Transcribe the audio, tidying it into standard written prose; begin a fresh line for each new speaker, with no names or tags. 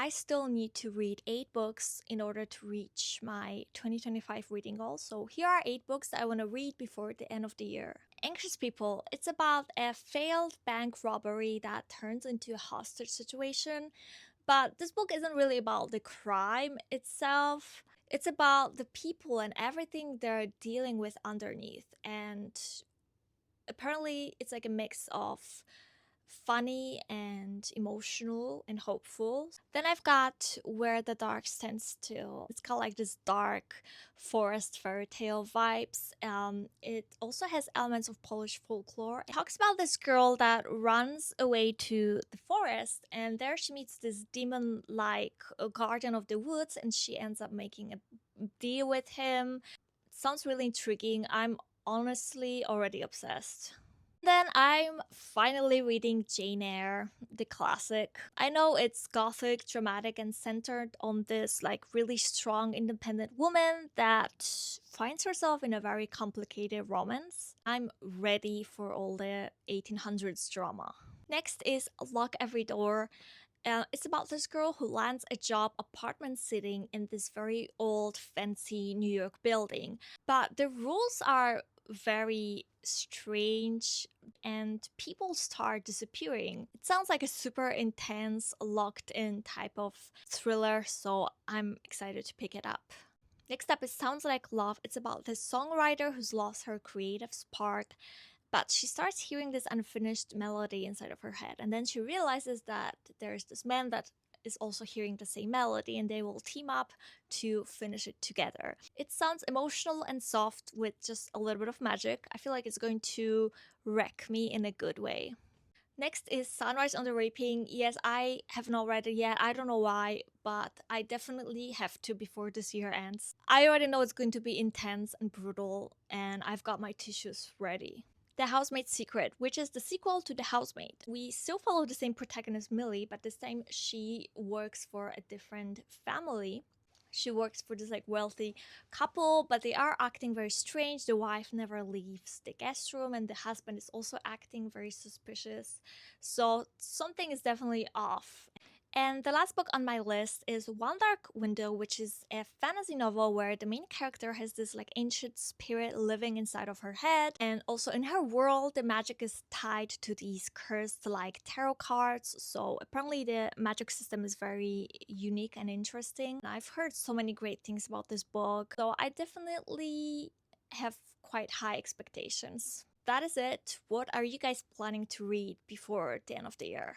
I still need to read 8 books in order to reach my 2025 reading goal. So here are 8 books that I want to read before the end of the year. Anxious People. It's about a failed bank robbery that turns into a hostage situation. But this book isn't really about the crime itself. It's about the people and everything they're dealing with underneath. And apparently, it's like a mix of funny and emotional and hopeful. Then I've got Where the Dark Stands Still. It's got like this dark forest fairy tale vibes. It also has elements of Polish folklore. It talks about this girl that runs away to the forest, and there she meets this demon-like guardian of the woods, and she ends up making a deal with him. It sounds really intriguing. I'm honestly already obsessed. Then I'm finally reading Jane Eyre, the classic. I know it's gothic, dramatic, and centered on this like really strong, independent woman that finds herself in a very complicated romance. I'm ready for all the 1800s drama. Next is Lock Every Door. It's about this girl who lands a job apartment sitting in this very old, fancy New York building. But the rules are very strange and people start disappearing. It sounds like a super intense, locked in type of thriller, so I'm excited to pick it up. Next up is Sounds Like Love. It's about this songwriter who's lost her creative spark, but she starts hearing this unfinished melody inside of her head. And then she realizes that there's this man that is also hearing the same melody, and they will team up to finish it together. It sounds emotional and soft with just a little bit of magic. I feel like it's going to wreck me in a good way. Next is Sunrise on the Reaping. Yes, I have not read it yet. I don't know why, but I definitely have to before this year ends. I already know it's going to be intense and brutal, and I've got my tissues ready. The Housemaid's Secret, which is the sequel to The Housemaid. We still follow the same protagonist, Millie, but this time she works for a different family. She works for this like wealthy couple, but they are acting very strange. The wife never leaves the guest room, and the husband is also acting very suspicious. So something is definitely off. And the last book on my list is One Dark Window, which is a fantasy novel where the main character has this like ancient spirit living inside of her head. And also in her world, the magic is tied to these cursed like tarot cards. So apparently the magic system is very unique and interesting. I've heard so many great things about this book. So I definitely have quite high expectations. That is it. What are you guys planning to read before the end of the year?